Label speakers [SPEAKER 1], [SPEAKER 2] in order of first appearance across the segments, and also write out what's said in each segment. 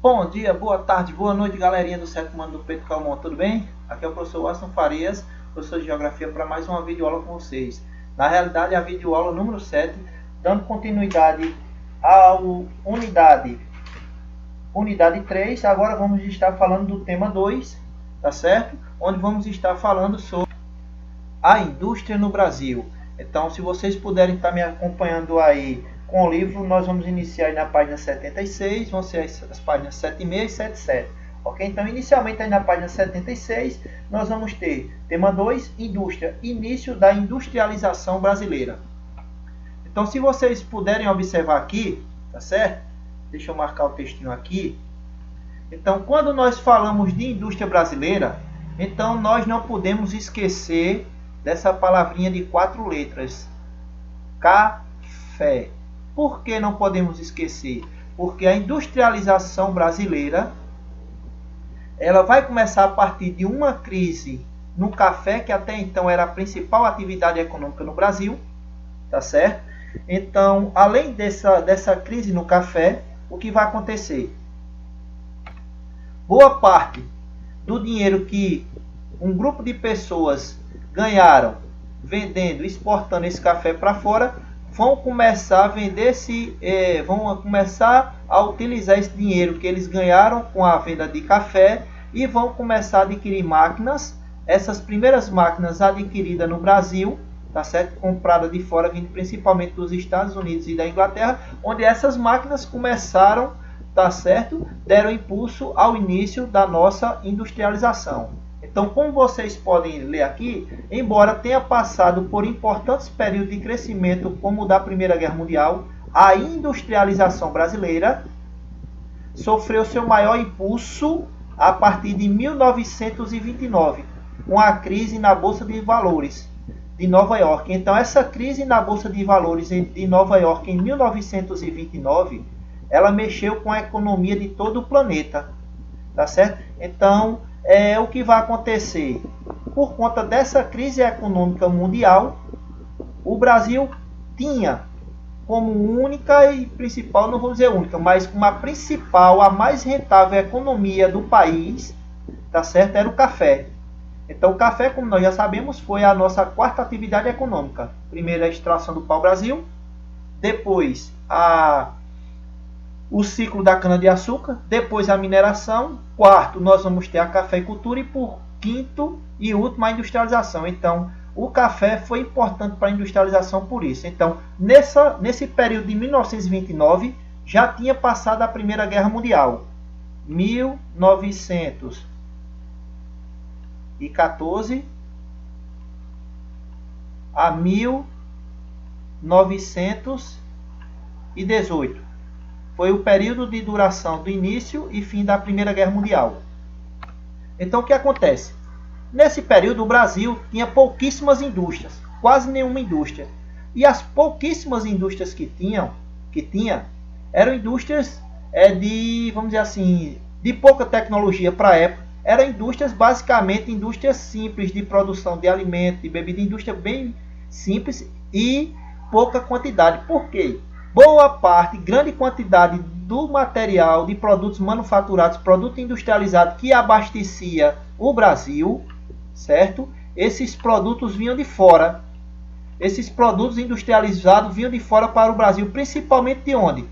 [SPEAKER 1] Bom dia, boa tarde, boa noite, galerinha do sétimo ano do Pedro Calmon, tudo bem? Aqui é o professor Aston Farias, professor de Geografia, para mais uma videoaula com vocês. Na realidade, é a videoaula número 7, dando continuidade à unidade 3. Agora vamos estar falando do tema 2, tá certo? Onde vamos estar falando sobre a indústria no Brasil. Então, se vocês puderem estar me acompanhando aí com o livro, nós vamos iniciar aí na página 76, vão ser as páginas 76 e 77. Ok? Então, inicialmente aí na página 76, nós vamos ter tema 2, indústria, início da industrialização brasileira. Então, se vocês puderem observar aqui, tá certo? Deixa eu marcar o textinho aqui. Então, quando nós falamos de indústria brasileira, então nós não podemos esquecer dessa palavrinha de 4 letras, café. Por que não podemos esquecer? Porque a industrialização brasileira, ela vai começar a partir de uma crise no café, que até então era a principal atividade econômica no Brasil, tá certo? Então, além dessa crise no café, o que vai acontecer? Boa parte do dinheiro que um grupo de pessoas ganharam vendendo, exportando esse café para fora, vão começar a vender vão começar a utilizar esse dinheiro que eles ganharam com a venda de café e vão começar a adquirir máquinas. Essas primeiras máquinas adquiridas no Brasil, tá certo? Compradas de fora, vindo principalmente dos Estados Unidos e da Inglaterra, onde essas máquinas começaram, tá certo? Deram impulso ao início da nossa industrialização. Então, como vocês podem ler aqui, embora tenha passado por importantes períodos de crescimento, como o da Primeira Guerra Mundial, a industrialização brasileira sofreu seu maior impulso a partir de 1929, com a crise na Bolsa de Valores de Nova York. Então, essa crise na Bolsa de Valores de Nova York em 1929, ela mexeu com a economia de todo o planeta, tá certo? Então, o que vai acontecer? Por conta dessa crise econômica mundial, o Brasil tinha como única e principal, não vou dizer única, mas como a principal, a mais rentável economia do país, tá certo? Era o café. Então, o café, como nós já sabemos, foi a nossa quarta atividade econômica. Primeiro a extração do pau-brasil, depois o ciclo da cana-de-açúcar, depois a mineração, quarto nós vamos ter a cafeicultura e por quinto e último a industrialização. Então, o café foi importante para a industrialização por isso. Então, nesse período de 1929, já tinha passado a Primeira Guerra Mundial. 1914 a 1918. Foi o período de duração do início e fim da Primeira Guerra Mundial. Então, o que acontece? Nesse período, o Brasil tinha pouquíssimas indústrias, quase nenhuma indústria. E as pouquíssimas indústrias que tinha, eram indústrias vamos dizer assim, de pouca tecnologia para a época. Eram indústrias, basicamente, indústrias simples de produção de alimento, de bebida, indústria bem simples e pouca quantidade. Por quê? Boa parte, grande quantidade do material de produtos manufaturados, produto industrializado que abastecia o Brasil, certo? Esses produtos vinham de fora. Esses produtos industrializados vinham de fora para o Brasil, principalmente de onde?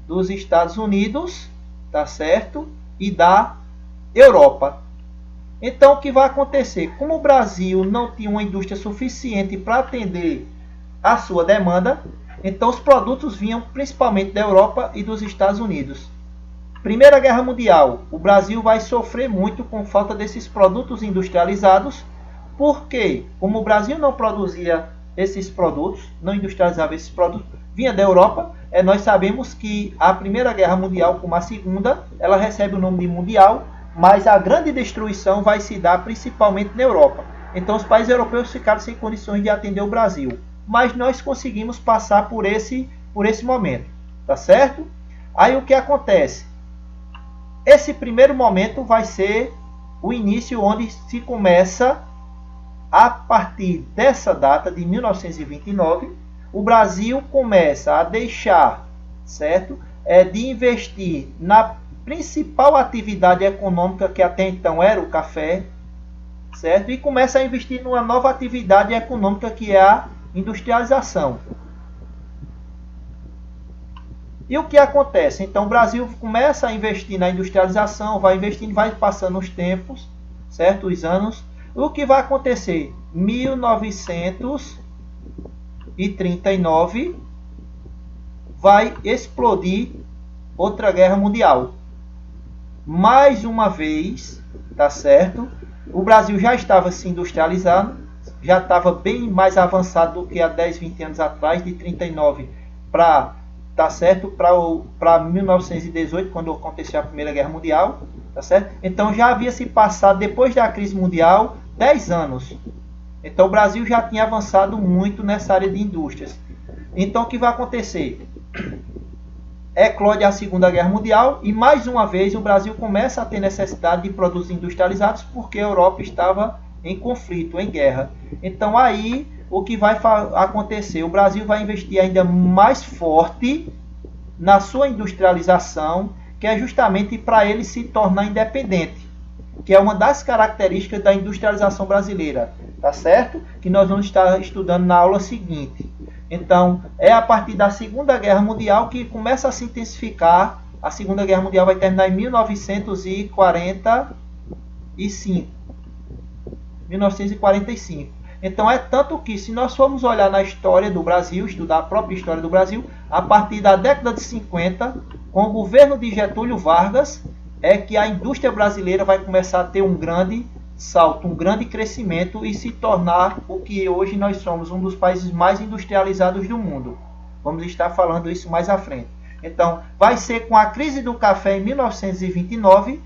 [SPEAKER 1] Dos Estados Unidos, tá certo? E da Europa. Então, o que vai acontecer? Como o Brasil não tinha uma indústria suficiente para atender a sua demanda, então os produtos vinham principalmente da Europa e dos Estados Unidos. Primeira Guerra Mundial, o Brasil vai sofrer muito com falta desses produtos industrializados, porque como o Brasil não produzia esses produtos, não industrializava esses produtos, vinha da Europa. Nós sabemos que a Primeira Guerra Mundial, como a Segunda, ela recebe o nome de Mundial, mas a grande destruição vai se dar principalmente na Europa. Então os países europeus ficaram sem condições de atender o Brasil. Mas nós conseguimos passar por esse momento, tá certo? Aí o que acontece? Esse primeiro momento vai ser o início onde se começa, a partir dessa data de 1929, o Brasil começa a deixar, certo? De investir principal atividade econômica, que até então era o café, certo? E começa a investir numa nova atividade econômica, que é a industrialização. E o que acontece? Então o Brasil começa a investir na industrialização, vai investindo, vai passando os tempos, certo? Os anos. O que vai acontecer? 1939 vai explodir outra guerra mundial. Mais uma vez, tá certo? O Brasil já estava se industrializando, já estava bem mais avançado do que há 10, 20 anos atrás, de 39 para, tá certo, para 1918, quando aconteceu a Primeira Guerra Mundial, tá certo? Então já havia se passado, depois da crise mundial, 10 anos. Então o Brasil já tinha avançado muito nessa área de indústrias. Então o que vai acontecer? Eclode a Segunda Guerra Mundial e mais uma vez o Brasil começa a ter necessidade de produtos industrializados, porque a Europa estava em conflito, em guerra. Então aí o que vai acontecer? O Brasil vai investir ainda mais forte na sua industrialização, que é justamente para ele se tornar independente, que é uma das características da industrialização brasileira, tá certo? Que nós vamos estar estudando na aula seguinte. Então, é a partir da Segunda Guerra Mundial que começa a se intensificar. A Segunda Guerra Mundial vai terminar em 1945. Então, é tanto que, se nós formos olhar na história do Brasil, estudar a própria história do Brasil, a partir da década de 50, com o governo de Getúlio Vargas, é que a indústria brasileira vai começar a ter um grande salto, um grande crescimento e se tornar o que hoje nós somos, um dos países mais industrializados do mundo. Vamos estar falando isso mais à frente. Então, vai ser com a crise do café em 1929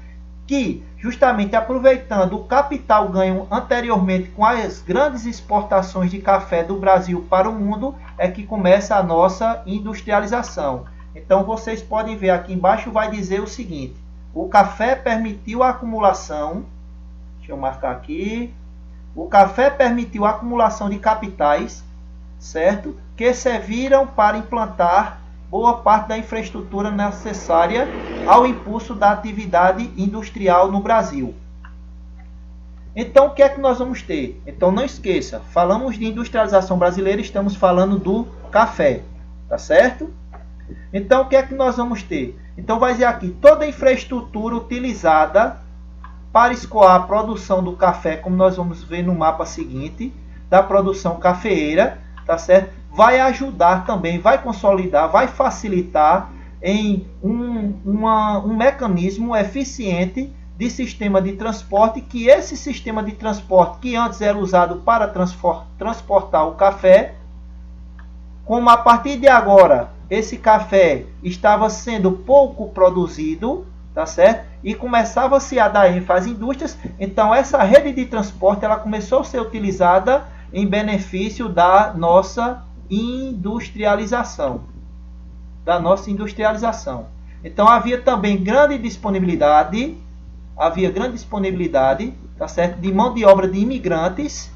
[SPEAKER 1] que, justamente aproveitando o capital ganho anteriormente com as grandes exportações de café do Brasil para o mundo, é que começa a nossa industrialização. Então, vocês podem ver aqui embaixo, vai dizer o seguinte: o café permitiu a acumulação. Deixa eu marcar aqui. O café permitiu a acumulação de capitais, certo? Que serviram para implantar boa parte da infraestrutura necessária ao impulso da atividade industrial no Brasil. Então, o que é que nós vamos ter? Então, não esqueça, falamos de industrialização brasileira, estamos falando do café, tá certo? Então, o que é que nós vamos ter? Então, vai dizer aqui, toda a infraestrutura utilizada para escoar a produção do café, como nós vamos ver no mapa seguinte, da produção cafeeira, tá certo? Vai ajudar também, vai consolidar, vai facilitar em um mecanismo eficiente de sistema de transporte, que esse sistema de transporte que antes era usado para transportar o café, como a partir de agora esse café estava sendo pouco produzido, tá certo? E começava-se a dar ênfase às indústrias, então essa rede de transporte ela começou a ser utilizada em benefício da nossa industrialização. Então havia também grande disponibilidade, tá certo? De mão de obra de imigrantes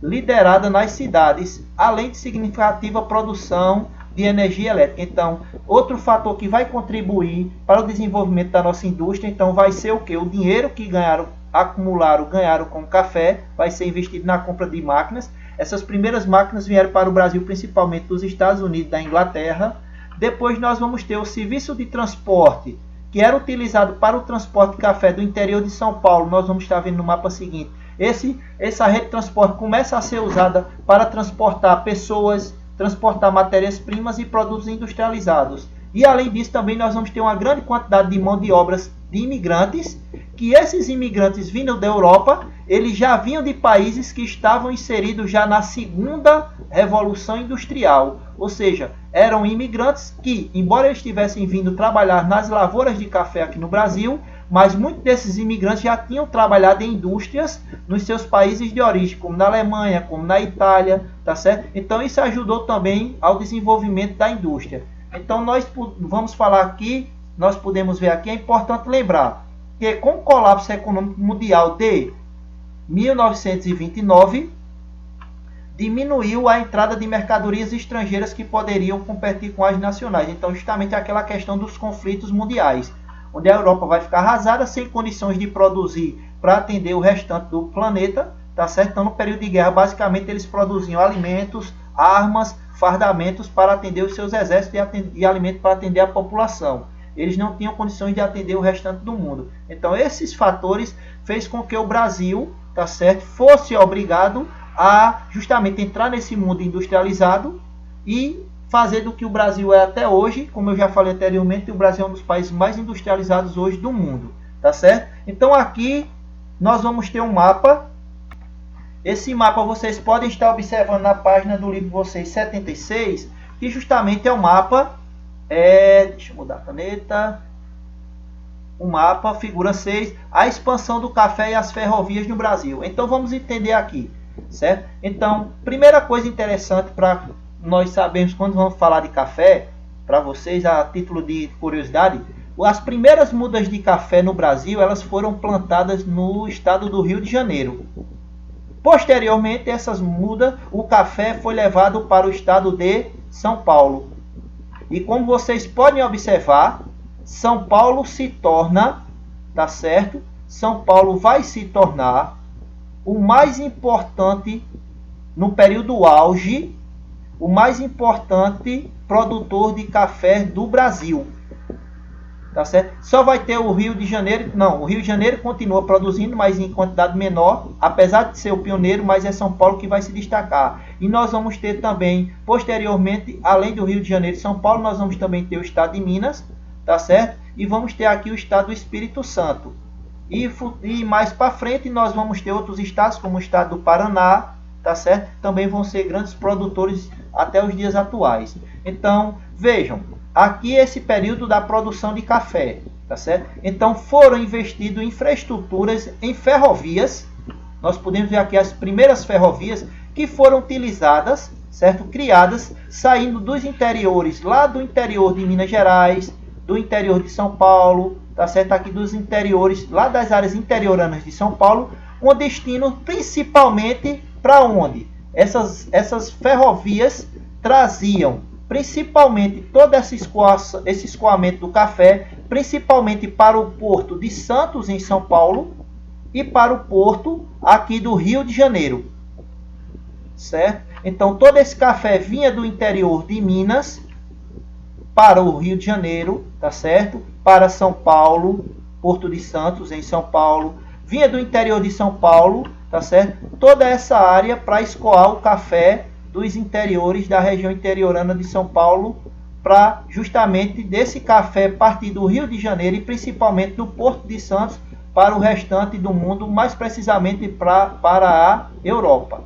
[SPEAKER 1] liderada nas cidades, além de significativa produção de energia elétrica. Então, outro fator que vai contribuir para o desenvolvimento da nossa indústria, então vai ser o que? O dinheiro que ganharam com o café, vai ser investido na compra de máquinas. Essas primeiras máquinas vieram para o Brasil principalmente dos Estados Unidos e da Inglaterra. Depois nós vamos ter o serviço de transporte, que era utilizado para o transporte de café do interior de São Paulo. Nós vamos estar vendo no mapa seguinte. Essa rede de transporte começa a ser usada para transportar pessoas, transportar matérias-primas e produtos industrializados. E além disso também nós vamos ter uma grande quantidade de mão de obras de imigrantes, que esses imigrantes vindo da Europa, eles já vinham de países que estavam inseridos já na segunda revolução industrial, ou seja, eram imigrantes que, embora eles tivessem vindo trabalhar nas lavouras de café aqui no Brasil, mas muitos desses imigrantes já tinham trabalhado em indústrias nos seus países de origem, como na Alemanha, como na Itália, tá certo? Então isso ajudou também ao desenvolvimento da indústria. Então nós vamos falar aqui, nós podemos ver aqui, é importante lembrar que com o colapso econômico mundial de 1929, diminuiu a entrada de mercadorias estrangeiras que poderiam competir com as nacionais. Então justamente aquela questão dos conflitos mundiais. onde a Europa vai ficar arrasada, sem condições de produzir para atender o restante do planeta, tá certo? Então, no período de guerra, basicamente, eles produziam alimentos, armas, fardamentos para atender os seus exércitos e alimento para atender a população. Eles não tinham condições de atender o restante do mundo. Então, esses fatores fez com que o Brasil, tá certo, fosse obrigado a justamente entrar nesse mundo industrializado e fazer do que o Brasil é até hoje. Como eu já falei anteriormente, o Brasil é um dos países mais industrializados hoje do mundo, tá certo? Então aqui nós vamos ter um mapa. Esse mapa vocês podem estar observando na página do livro de vocês 76, que justamente é o mapa, deixa eu mudar a caneta, o mapa, figura 6, a expansão do café e as ferrovias no Brasil. Então vamos entender aqui, certo? Então, primeira coisa interessante para nós sabermos quando vamos falar de café, para vocês, a título de curiosidade, as primeiras mudas de café no Brasil, elas foram plantadas no estado do Rio de Janeiro. Posteriormente, essas mudas, o café foi levado para o estado de São Paulo. E como vocês podem observar, São Paulo se torna, tá certo? São Paulo vai se tornar o mais importante no período auge, o mais importante produtor de café do Brasil. Tá certo? Só vai ter o Rio de Janeiro. Não, o Rio de Janeiro continua produzindo, mas em quantidade menor, apesar de ser o pioneiro, mas é São Paulo que vai se destacar. E nós vamos ter também, posteriormente, além do Rio de Janeiro e São Paulo, nós vamos também ter o estado de Minas, tá certo? E vamos ter aqui o estado do Espírito Santo. E mais para frente nós vamos ter outros estados, como o estado do Paraná, tá certo? Também vão ser grandes produtores até os dias atuais. Então, vejam, aqui esse período da produção de café, tá certo? Então, foram investidos em infraestruturas, em ferrovias. Nós podemos ver aqui as primeiras ferrovias que foram utilizadas, certo? Criadas, saindo dos interiores, lá do interior de Minas Gerais, do interior de São Paulo, tá certo? Aqui dos interiores, lá das áreas interioranas de São Paulo, com destino principalmente para onde? Essas ferrovias traziam principalmente todo esse escoamento do café, principalmente para o porto de Santos, em São Paulo, e para o porto aqui do Rio de Janeiro, certo? Então, todo esse café vinha do interior de Minas para o Rio de Janeiro, tá certo? Para São Paulo, Porto de Santos, em São Paulo. Vinha do interior de São Paulo, tá certo? Toda essa área para escoar o café dos interiores da região interiorana de São Paulo, para justamente desse café partir do Rio de Janeiro e principalmente do Porto de Santos para o restante do mundo, mais precisamente para a Europa.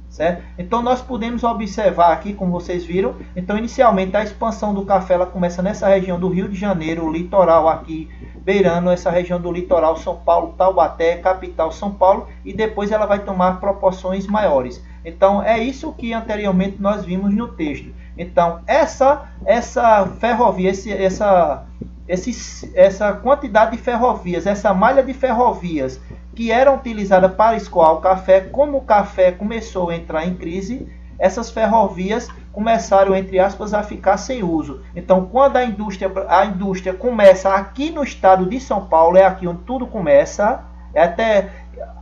[SPEAKER 1] Certo? Então nós podemos observar aqui, como vocês viram, então inicialmente a expansão do café ela começa nessa região do Rio de Janeiro, o litoral aqui, beirando essa região do litoral São Paulo, Taubaté, capital São Paulo, e depois ela vai tomar proporções maiores. Então é isso que anteriormente nós vimos no texto. Então essa ferrovia, essa quantidade de ferrovias, essa malha de ferrovias que era utilizada para escoar o café, como o café começou a entrar em crise, essas ferrovias começaram, entre aspas, a ficar sem uso. Então, quando a indústria começa aqui no estado de São Paulo, é aqui onde tudo começa,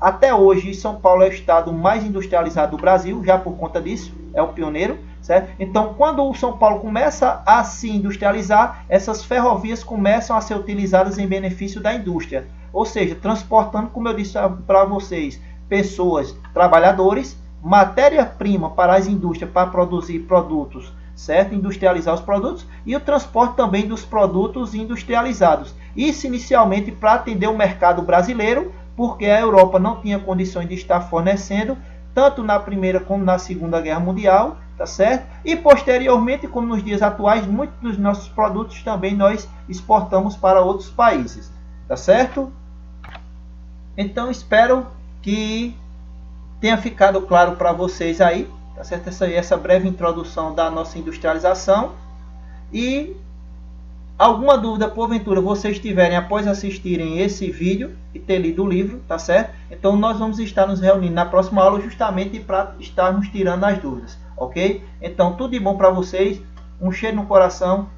[SPEAKER 1] até hoje São Paulo é o estado mais industrializado do Brasil, já por conta disso, é o pioneiro, certo? Então, quando o São Paulo começa a se industrializar, essas ferrovias começam a ser utilizadas em benefício da indústria. Ou seja, transportando, como eu disse para vocês, pessoas, trabalhadores, matéria-prima para as indústrias para produzir produtos, certo? Industrializar os produtos e o transporte também dos produtos industrializados. Isso inicialmente para atender o mercado brasileiro, porque a Europa não tinha condições de estar fornecendo, tanto na Primeira como na Segunda Guerra Mundial, tá certo? E posteriormente, como nos dias atuais, muitos dos nossos produtos também nós exportamos para outros países, tá certo? Então espero que tenha ficado claro para vocês aí, tá certo? Essa breve introdução da nossa industrialização. E alguma dúvida, porventura, vocês tiverem após assistirem esse vídeo e ter lido o livro, tá certo? Então nós vamos estar nos reunindo na próxima aula justamente para estarmos tirando as dúvidas, ok? Então tudo de bom para vocês, um cheiro no coração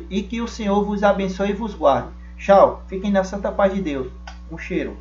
[SPEAKER 1] e que o Senhor vos abençoe e vos guarde. Tchau, fiquem na santa paz de Deus. Um cheiro.